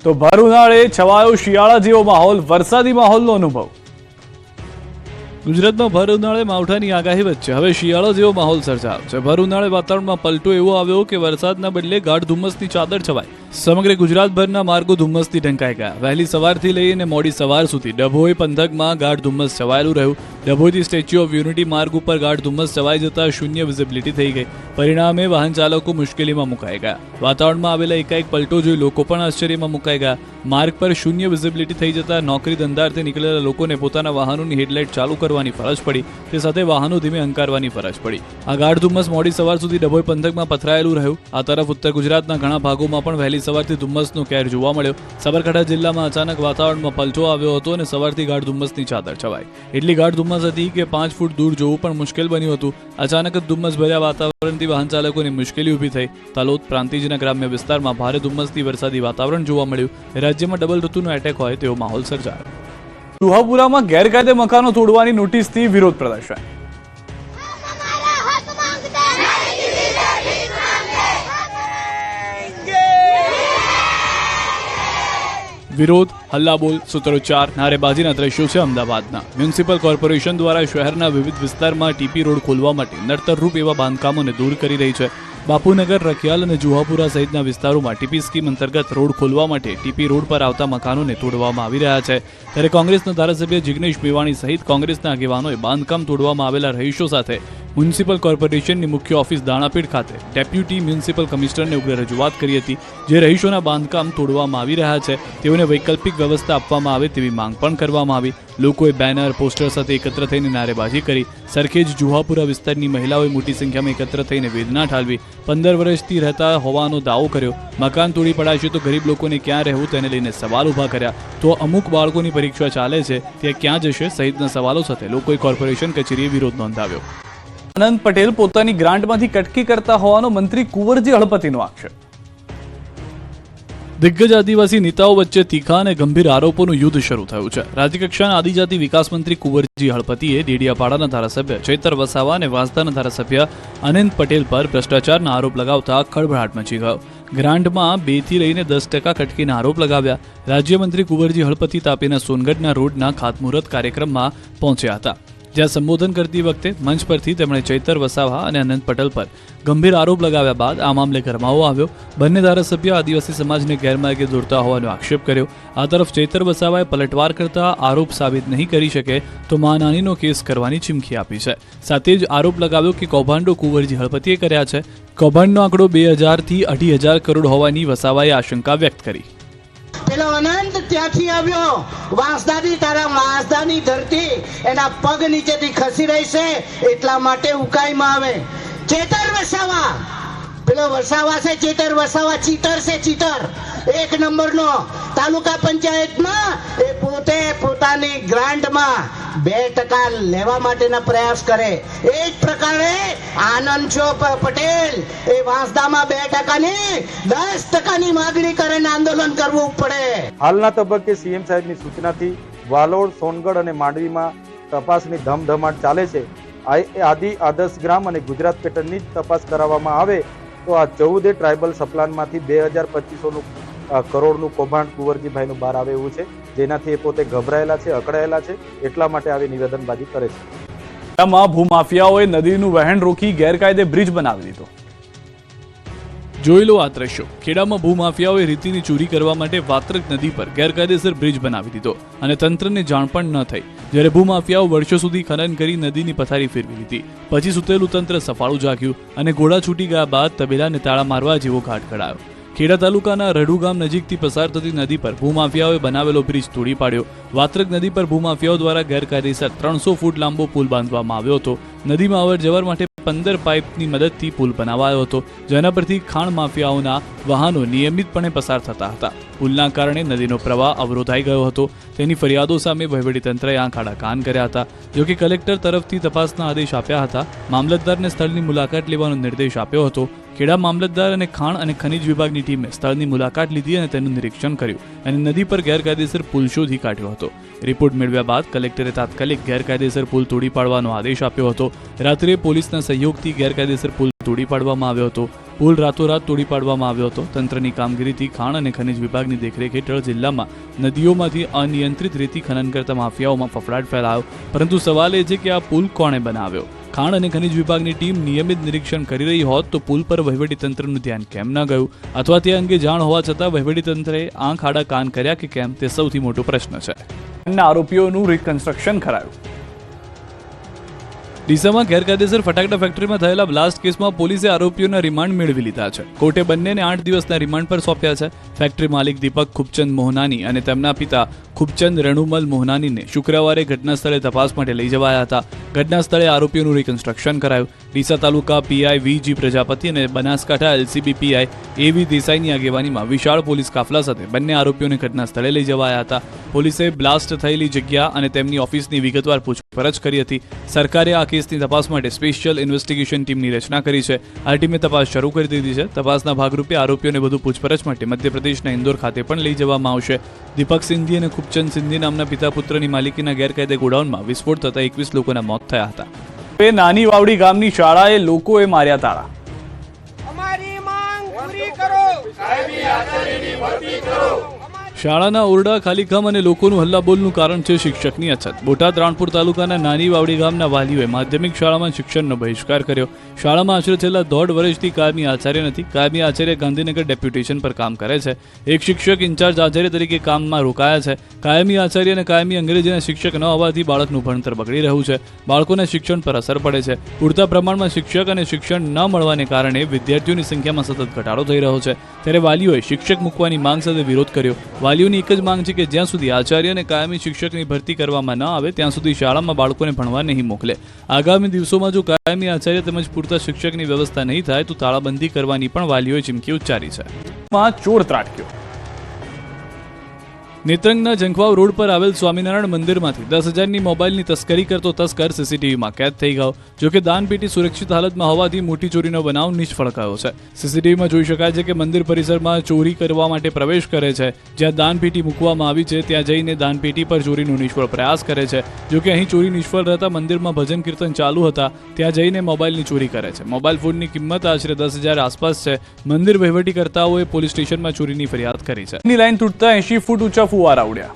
તો ભર ઉનાળે છવાયો શિયાળા જેવો માહોલ, વરસાદી માહોલનો અનુભવ। ગુજરાતમાં ભર ઉનાળે માવઠાની આગાહી વચ્ચે હવે શિયાળો જેવો માહોલ સર્જાયો છે। ભર ઉનાળે વાતાવરણમાં પલટો એવો આવ્યો કે વરસાદના બદલે ગાઢ ધુમ્મસની ચાદર છવાઈ। સમગ્ર ગુજરાતભરના માર્ગો ધુમ્મસથી ઢંકાઈ ગયા। વહેલી સવારથી લઈને મોડી સવાર સુધી ડભોઈ પંથકમાં ગાઢ ધુમ્મસ છવાયેલું રહ્યું। ડભોઈથી સ્ટેચ્યુ ઓફ યુનિટી માર્ગ ઉપર ગાઢ ધુમ્મસ છવાઈ જતા શૂન્ય વિઝિબિલિટી થઈ ગઈ। પરિણામે વાહન ચાલકો મુશ્કેલીમાં મુકાઈ ગયા। વાતાવરણમાં આવેલા એકાએક પલટો જોઈ લોકો પણ આશ્ચર્યમાં મુકાઈ ગયા। માર્ગ પર શૂન્ય વિઝિબિલિટી થઈ જતા નોકરી ધંધાર્થે નીકળેલા લોકોને પોતાના વાહનોની હેડલાઇટ ચાલુ કરવાની ફરજ પડી। તે સાથે વાહનો ધીમે હંકારવાની ફરજ પડી। આ ગાઢ ધુમ્મસ મોડી સવાર સુધી ડભોઈ પંથકમાં પથરાયેલું રહ્યું। આ તરફ ઉત્તર ગુજરાતના ઘણા ભાગોમાં પણ વહેલી સવારથી ધુમ્મસનો કહેર જોવા મળ્યો। સાબરકાંઠા જિલ્લામાં અચાનક વાતાવરણમાં પલટો આવ્યો હતો અને સવારથી ગાઢ ધુમ્મસની ચાદર છવાઈ। એટલી ગાઢ ધુમ્મસ હતી કે 5 ફૂટ દૂર જોવું પણ મુશ્કેલ બન્યું હતું। અચાનક જ ધુમ્મસ ભર્યા વાતાવરણથી વાહન ચાલકોને મુશ્કેલી ઊભી થઈ। તલોદ પ્રાંતિજના ગ્રામ્ય વિસ્તારમાં ભારે ધુમ્મસથી વરસાદી વાતાવરણ જોવા મળ્યું। રાજ્યમાં ડબલ ઋતુનો એટેક હોય તેવો માહોલ સર્જાયો। લુહાપુરામાં ગેરકાયદે મકાનો તોડવાની નોટિસથી વિરોધ પ્રદર્શન। વિરોધ, હલ્લાબોલ, સૂત્રોચ્ચાર, નારેબાજીના દ્રશ્યો છે અમદાવાદના। મ્યુનિસિપલ કોર્પોરેશન દ્વારા શહેરના વિવિધ વિસ્તારમાં ટીપી રોડ ખોલવા માટે નડતરરૂપ એવા બાંધકામોને દૂર કરી રહી છે। બાપુનગર, રખિયાલ અને જુહાપુરા સહિતના વિસ્તારોમાં ટીપી સ્કીમ અંતર્ગત રોડ ખોલવા માટે ટીપી રોડ પર આવતા મકાનોને તોડવામાં આવી રહ્યા છે। ત્યારે કોંગ્રેસના ધારાસભ્ય જિગ્નેશ મેવાણી સહિત કોંગ્રેસના આગેવાનોએ બાંધકામ તોડવામાં આવેલા રહીશો સાથે મ્યુનિસિપલ કોર્પોરેશનની મુખ્ય ઓફિસ દાણાપીઠ ખાતે ડેપ્યુટી મ્યુનિસિપલ કમિશનરને ઉગ્ર રજૂઆત કરી હતી। જે રહીશોના બાંધકામ તોડવામાં આવી રહ્યા છે તેઓને વૈકલ્પિક વ્યવસ્થા આપવામાં આવે તેવી માંગ પણ કરવામાં આવી। લોકોએ બેનર, પોસ્ટર સાથે એકત્ર થઈને નારેબાજી કરી। સરખેજ જુહાપુરા વિસ્તારની મહિલાઓએ મોટી સંખ્યામાં એકત્ર થઈને વેદના ઠાલવી। 15 વર્ષથી રહેતા હોવાનો દાવો કર્યો। મકાન તોડી પડાશે તો ગરીબ લોકોને ક્યાં રહેવું તેને લઈને સવાલ ઊભા કર્યા। તો અમુક બાળકોની પરીક્ષા ચાલે છે ત્યાં ક્યાં જશે સહિતના સવાલો સાથે લોકોએ કોર્પોરેશન કચેરીએ વિરોધ નોંધાવ્યો। આનંદ પટેલ પોતાની ગ્રાન્ટમાંથી કટકી કરતા હોવાનો મંત્રી કુંવરજી હળપતિનો આક્ષેપ। દિગ્ગજ આદિવાસી નેતાઓ વચ્ચે તીખા અને ગંભીર આરોપોનું યુદ્ધ શરૂ થયું છે। રાજ્યકક્ષાના આદિજાતિ વિકાસ મંત્રી કુંવરજી હળપતિએ ડેડિયાપાડાના ધારાસભ્ય ચૈતર વસાવા અને વાંસદાના ધારાસભ્ય આનંદ પટેલ પર ભ્રષ્ટાચારના આરોપ લગાવતા ખળભળાટ મચી ગયો। ગ્રાન્ટમાં 2 થી લઈને 10% કટકીના આરોપ લગાવ્યા। રાજ્યમંત્રી કુંવરજી હળપતિ તાપીના સોનગઢના રોડના ખાતમુહૂર્ત કાર્યક્રમમાં પહોંચ્યા હતા। જ્યાં સંબોધન કરતી વખતે મંચ પરથી તેમણે ચૈતર વસાવા અને આનંદ પટેલ પર ગંભીર આરોપ લગાવ્યા બાદ આ મામલે ગરમાવો આવ્યો। બંને ધારાસભ્ય આદિવાસી સમાજને ગેરમાર્ગે દોરતા હોવાનો આક્ષેપ કર્યો। આ તરફ ચૈતર વસાવાએ પલટવાર કરતા આરોપ સાબિત નહીં કરી શકે તો માનહાનિનો કેસ કરવાની ચીમકી આપી છે। સાથે જ આરોપ લગાવ્યો કે કૌભાંડો કુંવરજી હળપતિએ કર્યા છે। કૌભાંડનો આંકડો 2000 થી 2,500 કરોડ હોવાની વસાવાએ આશંકા વ્યક્ત કરી। પેલો અનંત ત્યાંથી આવ્યો, વાંસદાની તારા વાંસદાની ધરતી એના પગ નીચેથી ખસી રહી છે એટલા માટે ઉકાઈમાં આવે। ચેતર વસાવા, પેલો વસાવા છે ચેતર વસાવા, ચીતર છે ચીતર, 1 નંબરનો તાલુકા પંચાયતમાં એ પોતે પોતાની ગ્રાન્ટમાં 2% લેવા માટેના પ્રયાસ કરે। એ જ પ્રકારે આનંદ પટેલ એ વાંસદામાં 2% ની 10%ની માંગણી કરે ને આંદોલન કરવું પડે। હાલના તબક્કે સીએમ સાહેબની સૂચનાથી વાલોડ, સોનગઢ અને માંડવીમાં તપાસની ધમધમાટ ચાલે છે। આદિ આદર્શ ગ્રામ અને ગુજરાત પેટર્નની જ તપાસ કરાવવામાં આવે તો આ 14 ટ્રાઇબલ સપ્લાનમાંથી 2,250 કરોડનું કૌભાંડ કુંવરજીભાઈનું બહાર આવે એવું છે, જેનાથી એ પોતે ગભરાયેલા છે, અકળાયેલા છે, એટલા માટે આવી નિવેદનબાજી કરે છે। ખેડામાં ભૂમાફિયાઓએ નદીનું વહેણ રોકી ગેરકાયદે બ્રિજ બનાવી દીધો। જોઈ લો આ દ્રશ્યો। ખેડામાં ભૂમાફિયાઓએ રેતીની ચોરી કરવા માટે વાત્રક નદી પર ગેરકાયદેસર બ્રિજ બનાવી દીધો અને તંત્રને જાણ પણ ન થઈ। જ્યારે ભૂમાફિયાઓ વર્ષો સુધી ખનન કરી નદીની પથારી ફેરવી લીધી, પછી સુતેલું તંત્ર સફાળું જાગ્યું અને ઘોડા છૂટી ગયા બાદ તબેલાને તાળા મારવા જેવો ઘાટ ઘડાયો। ખેડા તાલુકાના રડુ ગામ નજીકથી પસાર થતી નદી પર ભૂમાફિયાઓએ બનાવેલો બ્રિજ તોડી પાડ્યો। વાત્રક નદી પર ભૂમાફિયાઓ દ્વારા ગેરકાયદેસર 300 ફૂટ લાંબો પુલ બાંધવામાં આવ્યો હતો। નદીમાં અવર જવર માટે 15 પાઇપની મદદથી પુલ બનાવાયો હતો, જેના પરથી ખાણ માફિયાઓના વાહનો નિયમિતપણે પસાર થતા હતા। પુલના કારણે નદીનો પ્રવાહ અવરોધાઈ ગયો હતો। તેની ફરિયાદો સામે વહીવટીતંત્રએ આંખ આડા કાન કર્યા હતા। જોકે કલેક્ટર તરફથી તપાસના આદેશ આપ્યા હતા। મામલતદારને સ્થળની મુલાકાત લેવાનો નિર્દેશ આપ્યો હતો। ખેડા મામલતદાર અને ખાણ અને ખનીજ વિભાગની ટીમે સ્થળની મુલાકાત લીધી અને તેનું નિરીક્ષણ કર્યું અને નદી પર ગેરકાયદેસર પુલ શોધી કાઢ્યો હતો. રિપોર્ટ મેળવ્યા બાદ કલેક્ટરે તાત્કાલિક ગેરકાયદેસર પુલ તોડી પાડવાનો આદેશ આપ્યો હતો. રાત્રે પોલીસના સહયોગથી ગેરકાયદેસર પુલ તોડી પાડવામાં આવ્યો હતો. પુલ રાતોરાત તોડી પાડવામાં આવ્યો હતો. તંત્રની કામગીરીથી ખાણ અને ખનીજ વિભાગની દેખરેખ હેઠળ જિલ્લામાં નદીઓમાંથી અનિયંત્રિત રેતી ખનન કરતા માફિયાઓમાં ફફડાટ ફેલાયો. પરંતુ સવાલ એ છે કે આ પુલ કોણે બનાવ્યો? ખાણ અને ખનીજ વિભાગની ટીમ નિયમિત નિરીક્ષણ કરી રહી હોત તો પુલ પર વહીવટીતંત્રનું ધ્યાન કેમ ન ગયું, અથવા તે અંગે જાણ હોવા છતાં વહીવટીતંત્રએ આંખ આડા કાન કર્યા કે કેમ, તે સૌથી મોટો પ્રશ્ન છે. આરોપીઓનું રિકન્સ્ટ્રક્શન કરાયું. ડીસામાં ગેરકાયદેસર ફટાકડા ફેક્ટરીમાં થયેલા બ્લાસ્ટ કેસમાં પોલીસે આરોપીઓના રિમાન્ડ મેળવી લીધા છે. કોર્ટે બંનેને 8 દિવસના રિમાન્ડ પર સોંપ્યા છે. ફેક્ટરી માલિક દીપક ખુબચંદ મોહનાની અને તેમના પિતા ખુબચંદ રણુમલ મોહનાનીને શુક્રવારે ઘટના સ્થળે તપાસ માટે લઈ જવાયા હતા. ઘટના સ્થળે આરોપીઓનું રિકન્સ્ટ્રક્શન કરાયું. ડીસા તાલુકા પીઆઈ વીજી પ્રજાપતિ અને બનાસકાંઠા એલસીબી પીઆઈ એવી દેસાઈની આગેવાનીમાં વિશાળ પોલીસ કાફલા સાથે બંને આરોપીઓને ઘટના સ્થળે લઈ જવાયા હતા. પોલીસે બ્લાસ્ટ થયેલી જગ્યા અને તેમની ઓફિસની વિગતવાર પૂછપરછ કરી હતી. સરકારે આ કેસની તપાસ માટે સ્પેશિયલ ઇન્વેસ્ટિગેશન ટીમની રચના કરી છે. આ ટીમે તપાસ શરૂ કરી દીધી છે. તપાસના ભાગરૂપે આરોપીઓને વધુ પૂછપરછ માટે મધ્યપ્રદેશના ઇન્દોર ખાતે પણ લઈ જવામાં આવશે. દીપક સિંધી અને ખુબચંદ સિંધી નામના પિતા પુત્રની માલિકીના ગેરકાયદે ગોડાઉનમાં વિસ્ફોટ થતા 21 લોકોના મોત થયા હતા. નાની વાવડી ગામની શાળાએ લોકોએ માર્યા તાળા. અમારી માંગ પૂરી કરો. કાયમી આચાર્યની ભરતી કરો. શાળાના ઓરડા ખાલીકામ અને લોકોનું હલ્લાબોલનું કારણ છે શિક્ષકની અછત. બોટાદ રાણપુર તાલુકાના નાની વાવડી ગામના વાલીઓએ માધ્યમિક શાળામાં શિક્ષણનો બહિષ્કાર કર્યો. શાળામાં આશરે છેલ્લા 1.5 વર્ષથી કાયમી આચાર્ય નથી. કાયમી આચાર્ય ગાંધીનગર ડેપ્યુટેશન પર કામ કરે છે. એક શિક્ષક ઇન્ચાર્જ આચાર્ય તરીકે કામમાં રોકાયા છે. કાયમી આચાર્ય અને કાયમી અંગ્રેજીના શિક્ષક ન હોવાથી બાળકનું ભણતર બગડી રહ્યું છે. બાળકોના શિક્ષણ પર અસર પડે છે. પૂરતા પ્રમાણમાં શિક્ષક અને શિક્ષણ ન મળવાને કારણે વિદ્યાર્થીઓની સંખ્યામાં સતત ઘટાડો થઈ રહ્યો છે. ત્યારે વાલીઓએ શિક્ષક મૂકવાની માંગ સાથે વિરોધ કર્યો. વાલીઓની એક જ માંગ છે કે જ્યાં સુધી આચાર્ય અને કાયમી શિક્ષકની ભરતી કરવામાં ન આવે ત્યાં સુધી શાળામાં બાળકોને ભણવા નહીં મોકલે. આગામી દિવસોમાં જો કાયમી આચાર્ય તેમજ પૂરતા શિક્ષકની વ્યવસ્થા નહીં થાય તો તાળાબંધી કરવાની પણ વાલીઓએ ચીમકી ઉચ્ચારી છે. ચોર ત્રાટક્યો. નેત્રંગના જંખવાવ રોડ પર આવેલ સ્વામિનારાયણ મંદિરમાંથી 10,000ની મોબાઈલની તસ્કરી કરતો તસ્કર સીસીટીવીમાં કેદ થઈ ગયો. જોકે દાનપેટી સુરક્ષિત હાલતમાં હોવાથી મોટી ચોરીનો બનાવ નિષ્ફળ ગયો છે. સીસીટીવીમાં જોઈ શકાય છે કે મંદિર પરિસરમાં ચોરી કરવા માટે પ્રવેશ કરે છે. જ્યાં દાનપેટી મૂકવામાં આવી છે ત્યાં જઈને દાનપેટી પર ચોરીનો નિષ્ફળ પ્રયાસ કરે છે. જોકે અહીં ચોરી નિષ્ફળ રહેતા મંદિરમાં ભજન કીર્તન ચાલુ હતા ત્યાં જઈને મોબાઈલની ચોરી કરે છે. મોબાઈલ ફોનની કિંમત આશરે 10,000 આસપાસ છે. મંદિર વહીવટીકર્તાઓએ પોલીસ સ્ટેશનમાં ચોરીની ફરિયાદ કરી છે. લાઈન તૂટતા 80 ફૂટ ઊંચા ફુવારા ઉડ્યા.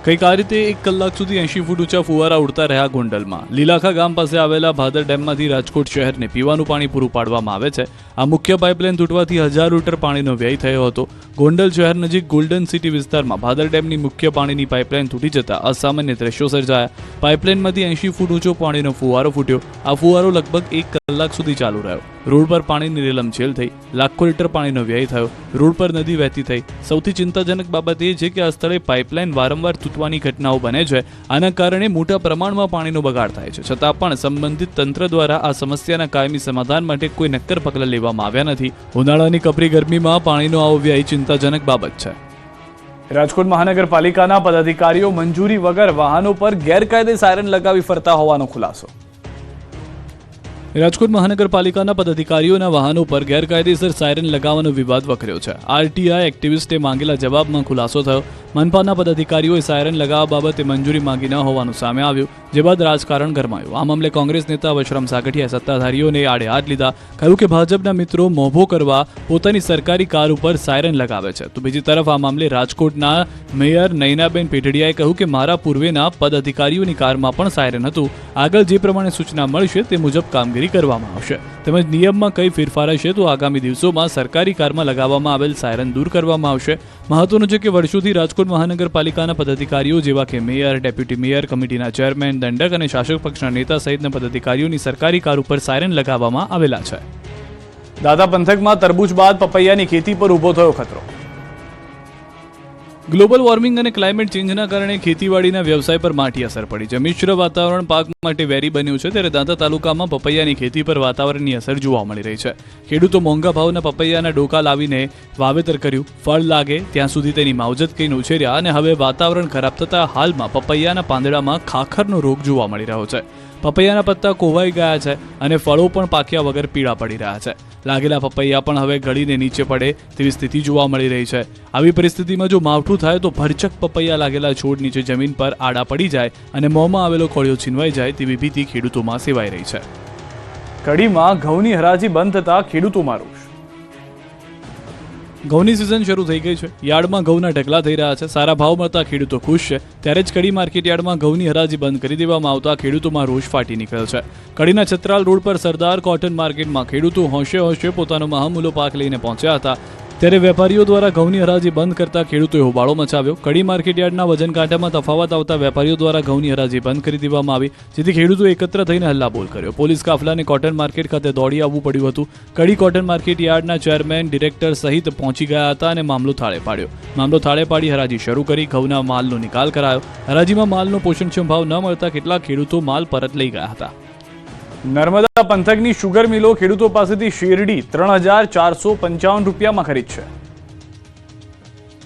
કંઈક આ રીતે 1 કલાક સુધી 80 ફૂટ ઊંચા ફુવારા ઉડતા રહ્યા ગોંડલમાં. લીલાખા ગામ પાસે આવેલા ભાદર ડેમમાંથી રાજકોટ શહેરને પીવાનું પાણી પૂરું પાડવામાં આવે છે. આ મુખ્ય પાઇપલાઇન તૂટવાથી 1000 લીટર પાણીનો વ્યય થયો હતો. ગોંડલ શહેર નજીક ગોલ્ડન સિટી વિસ્તારમાં ભાદર ડેમની મુખ્ય પાણીની પાઇપલાઇન તૂટી જતા અસામાન્ય દ્રશ્યો સર્જાયા. પાઇપલાઇનમાંથી 80 ફૂટ ઊંચો પાણીનો ફુવારો ફૂટ્યો. આ ફુવારો લગભગ 1 કલાક સુધી ચાલુ રહ્યો. રોડ પર પાણીની રેલમછેલ થઈ. લાખો લીટર પાણીનો વ્યય થયો. રોડ પર નદી વહેતી થઈ. સૌથી ચિંતાજનક બાબત એ છે કે આ સ્થળે પાઇપલાઇન વારંવાર તૂટવાની ઘટનાઓ બને છે. આના કારણે મોટા પ્રમાણમાં પાણીનો બગાડ થાય છે. છતાં પણ સંબંધિત તંત્ર દ્વારા આ સમસ્યાના કાયમી સમાધાન માટે કોઈ નક્કર પગલાં લેવામાં આવ્યા નથી. ઉનાળાની કપરી ગરમીમાં પાણીનો આવો વ્યય ચિંતાજનક બાબત છે. રાજકોટ મહાનગરપાલિકાના પદાધિકારીઓ મંજૂરી વગર વાહનો પર ગેરકાયદે સાયરન લગાવી ફરતા હોવાનો ખુલાસો. રાજકોટ મહાનગરપાલિકાના પદાધિકારીઓના વાહનો પર ગેરકાયદેસર સાયરન લગાવવાનો વિવાદ વકર્યો છે. આરટીઆઈ એક્ટિવિસ્ટે માંગેલા જવાબમાં ખુલાસો થયો. મનપાના પદાધિકારીઓએ સાયરન લગાવવા બાબતે મંજૂરી માંગી ન હોવાનું સામે આવ્યું. જે બાદ રાજકારણ ગરમાયું. આ મામલે કોંગ્રેસ નેતા વશરામ સાગઠિયાએ સત્તાધારીઓને આડે હાથ લીધા. કહ્યું કે ભાજપના મિત્રો મોભો કરવા પોતાની સરકારી કાર ઉપર સાયરન લગાવે છે. તો બીજી તરફ આ મામલે રાજકોટના મેયર નયનાબેન પેઢડિયાએ કહ્યું કે મારા પૂર્વેના પદાધિકારીઓની કારમાં પણ સાયરન હતું. આગળ જે પ્રમાણે સૂચના મળશે તે મુજબ કામગીરી કરવામાં આવશે. તેમજ નિયમમાં કઈ ફેરફાર હશે તો આગામી દિવસોમાં સરકારી કારમાં લગાવવામાં આવેલ સાયરન દૂર કરવામાં આવશે. મહત્વનું છે કે વર્ષોથી રાજકોટ મહાનગરપાલિકાના પદાધિકારીઓ જેવા કે મેયર, ડેપ્યુટી મેયર, કમિટીના ચેરમેન, દંડક અને શાસક પક્ષના નેતા સહિતના પદાધિકારીઓની સરકારી કાર ઉપર સાયરન લગાવવામાં આવેલા છે. દાદા પંથકમાં તરબૂચ બાદ પપૈયાની ખેતી પર ઊભો થયો ખતરો. ગ્લોબલ વોર્મિંગ અને ક્લાઇમેટ ચેન્જના કારણે ખેતીવાડીના વ્યવસાય પર માઠી અસર પડી છે. મિશ્ર વાતાવરણ પાક માટે વેરી બન્યું છે. ત્યારે દાંતા તાલુકામાં પપૈયાની ખેતી પર વાતાવરણની અસર જોવા મળી રહી છે. ખેડૂતો મોંઘા ભાવના પપૈયાના ડોકા લાવીને વાવેતર કર્યું. ફળ લાગે ત્યાં સુધી તેની માવજત કરીને ઉછેર્યા અને હવે વાતાવરણ ખરાબ થતાં હાલમાં પપૈયાના પાંદડામાં ખાખરનો રોગ જોવા મળી રહ્યો છે. પપૈયાના પત્તા કોવાઈ ગયા છે અને ફળો પણ પાક્યા વગર પીળા પડી રહ્યા છે. લાગેલા પપૈયા પણ હવે ગળીને નીચે પડે તેવી સ્થિતિ જોવા મળી રહી છે. આવી પરિસ્થિતિમાં જો માવઠું થાય તો ભરચક પપૈયા લાગેલા છોડ નીચે જમીન પર આડા પડી જાય અને મોંમાં આવેલો કોળિયો છીનવાઈ જાય તેવી ભીતિ ખેડૂતોમાં સેવાઈ રહી છે. કડીમાં ઘઉંની હરાજી બંધ થતા ખેડૂતોમાં રોષ. ઘઉંની સિઝન શરૂ થઈ ગઈ છે. યાર્ડમાં ઘઉંના ઢગલા થઈ રહ્યા છે. સારા ભાવ મળતા ખેડૂતો ખુશ છે. ત્યારે જ કડી માર્કેટ યાર્ડમાં ઘઉંની હરાજી બંધ કરી દેવામાં આવતા ખેડૂતોમાં રોષ ફાટી નીકળ્યો છે. કડીના છત્રાલ રોડ પર સરદાર કોટન માર્કેટમાં ખેડૂતો હોંશે હોંશે પોતાનો મહામૂલો પાક લઈને પહોંચ્યા હતા. ત્યારે વેપારીઓ દ્વારા ઘઉંની હરાજી બંધ કરતા ખેડૂતોએ હોબાળો મચાવ્યો. કડી માર્કેટ યાર્ડના વજન કાંટામાં તફાવત આવતા વેપારીઓ દ્વારા ઘઉંની હરાજી બંધ કરી દેવામાં આવી, જેથી ખેડૂતો એકત્ર થઈને હલ્લાબોલ કર્યો. પોલીસ કાફલાને કોટન માર્કેટ ખાતે દોડી આવવું પડ્યું હતું. કડી કોટન માર્કેટ યાર્ડના ચેરમેન, ડિરેક્ટર સહિત પહોંચી ગયા હતા અને મામલો થાળે પાડ્યો. મામલો થાળે પાડી હરાજી શરૂ કરી ઘઉંના માલનો નિકાલ કરાયો. હરાજીમાં માલનો પોષણક્ષમ ભાવ ન મળતા કેટલાક ખેડૂતો માલ પરત લઈ ગયા હતા. નર્મદા પંથકની શુગર મિલો ખેડૂતો પાસેથી શેરડી 3,455 રૂપિયામાં ખરીદશે.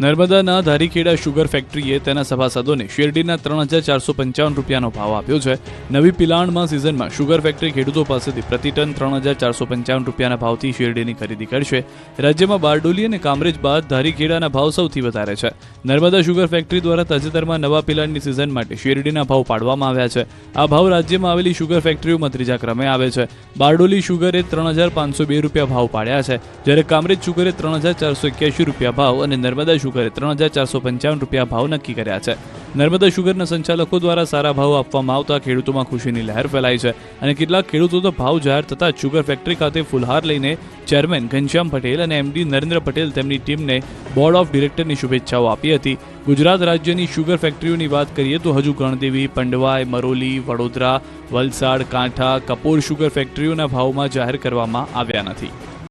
નર્મદાના ધારીખેડા શુગર ફેક્ટરીએ તેના સભાસદોને શેરડીના 3,455 રૂપિયાનો ભાવ આપ્યો છે. નવી પિલાણમાં સિઝનમાં શુગર ફેક્ટરી ખેડૂતો પાસેથી પ્રતિ ટન 3,455 રૂપિયાના ભાવથી શેરડીની ખરીદી કરશે. રાજ્યમાં બારડોલી અને કામરેજ બાદ ધારીખેડાના ભાવ સૌથી વધારે છે. નર્મદા શુગર ફેક્ટરી દ્વારા તાજેતરમાં નવા પિલાણની સિઝન માટે શેરડીના ભાવ પાડવામાં આવ્યા છે. આ ભાવ રાજ્યમાં આવેલી શુગર ફેક્ટરીઓમાં ત્રીજા ક્રમે આવે છે. બારડોલી શુગરે 3,502 રૂપિયા ભાવ પાડ્યા છે, જ્યારે કામરેજ શુગરે 3,481 રૂપિયા ભાવ અને નર્મદા શુગરે 3,455 રૂપિયા ભાવ નક્કી કર્યા છે. નર્મદા શુગરના સંચાલકો દ્વારા સારા ભાવ આપવામાં આવતા ખેડૂતોમાં ખુશીની લહેર ફેલાઈ છે અને કેટલાક ખેડૂતો તો ભાવ જાહેર થતા જ શુગર ફેક્ટરી ખાતે ફુલહાર લઈને ચેરમેન ઘનશ્યામ પટેલ અને એમડી નરેન્દ્ર પટેલ તેમની ટીમને બોર્ડ ઓફ ડિરેક્ટરની શુભેચ્છાઓ આપી હતી. ગુજરાત રાજ્યની શુગર ફેક્ટરીઓની વાત કરીએ તો હજુ ગણદેવી, પંડવાઈ, મરોલી, વડોદરા, વલસાડ, કાંઠા, કપોર શુગર ફેક્ટરીઓના ભાવમાં જાહેર કરવામાં આવ્યા નથી.